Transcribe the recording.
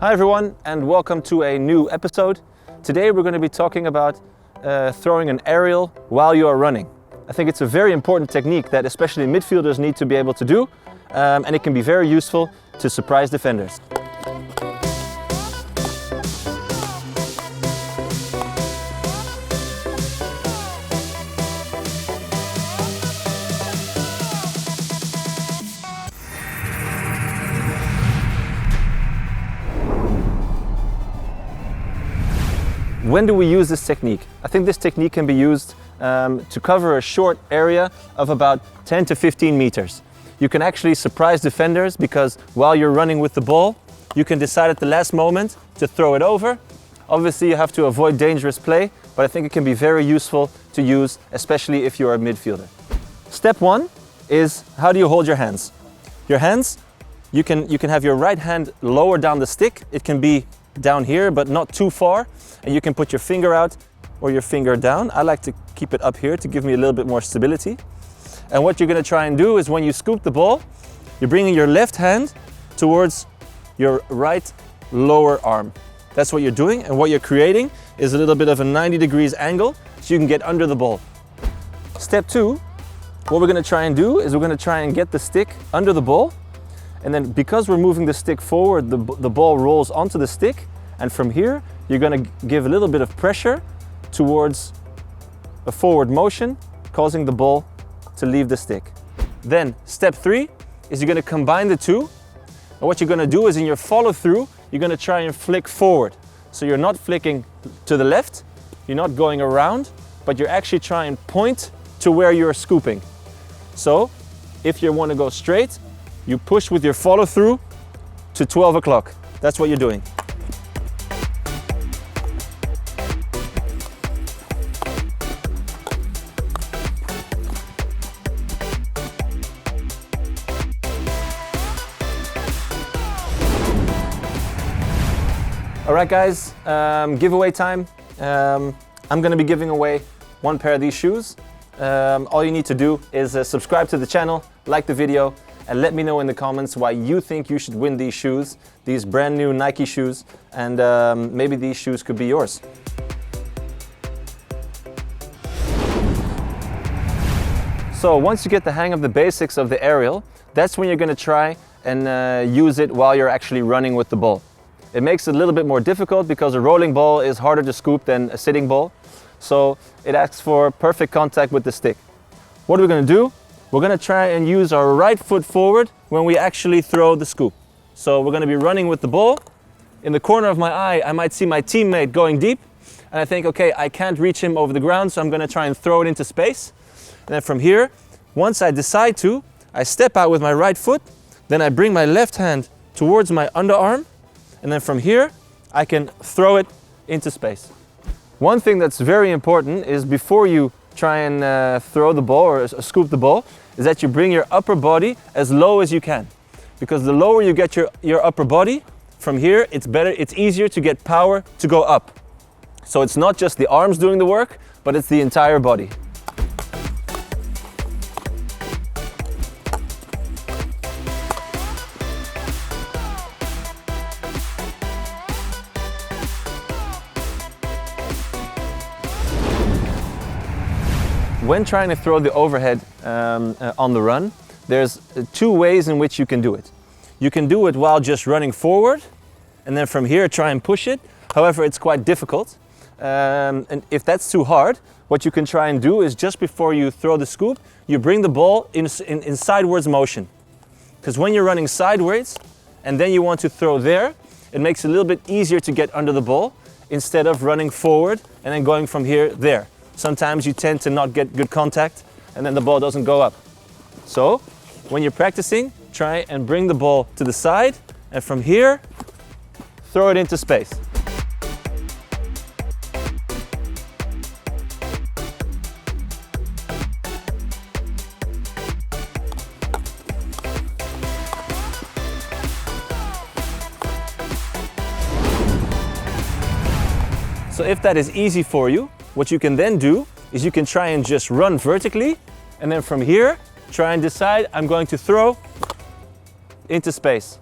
Hi everyone, and welcome to a new episode. Today we're going to be talking about throwing an aerial while you are running. I think it's a very important technique that especially midfielders need to be able to do, and it can be very useful to surprise defenders. When do we use this technique? I think this technique can be used to cover a short area of about 10 to 15 meters. You can actually surprise defenders because while you're running with the ball, you can decide at the last moment to throw it over. Obviously you have to avoid dangerous play, but I think it can be very useful to use, especially if you're a midfielder. Step one is, how do you hold your hands? Your hands, you can have your right hand lower down the stick. It can be down here, but not too far. And you can put your finger out or your finger down. I like to keep it up here to give me a little bit more stability. And what you're going to try and do is when you scoop the ball, you're bringing your left hand towards your right lower arm. That's what you're doing. And what you're creating is a little bit of a 90 degrees angle so you can get under the ball. Step two, what we're going to try and do is we're going to try and get the stick under the ball. And then because we're moving the stick forward, the ball rolls onto the stick. And from here, you're going to give a little bit of pressure towards a forward motion, causing the ball to leave the stick. Then step three is you're going to combine the two. And what you're going to do is in your follow through, you're going to try and flick forward. So you're not flicking to the left, you're not going around, but you're actually trying to point to where you're scooping. So if you want to go straight, you push with your follow through to 12 o'clock. That's what you're doing. All right guys, giveaway time. I'm going to be giving away one pair of these shoes. All you need to do is subscribe to the channel, like the video, and let me know in the comments why you think you should win these shoes, these brand new Nike shoes, and maybe these shoes could be yours. So once you get the hang of the basics of the aerial, that's when you're going to try and use it while you're actually running with the ball. It makes it a little bit more difficult because a rolling ball is harder to scoop than a sitting ball. So it asks for perfect contact with the stick. What are we going to do? We're going to try and use our right foot forward when we actually throw the scoop. So we're going to be running with the ball. In the corner of my eye, I might see my teammate going deep. And I think, okay, I can't reach him over the ground, so I'm going to try and throw it into space. And then from here, once I decide to, I step out with my right foot. Then I bring my left hand towards my underarm. And then from here, I can throw it into space. One thing that's very important is before you try and throw the ball or scoop the ball, is that you bring your upper body as low as you can. Because the lower you get your upper body, from here, it's easier to get power to go up. So it's not just the arms doing the work, but it's the entire body. When trying to throw the overhead on the run, there's two ways in which you can do it. You can do it while just running forward, and then from here try and push it. However, it's quite difficult. And if that's too hard, what you can try and do is just before you throw the scoop, you bring the ball in sideways motion. Because when you're running sideways, and then you want to throw there, it makes it a little bit easier to get under the ball, instead of running forward and then going from here there. Sometimes you tend to not get good contact and then the ball doesn't go up. So when you're practicing, try and bring the ball to the side and from here, throw it into space. So if that is easy for you, what you can then do is you can try and just run vertically, and then from here, try and decide I'm going to throw into space.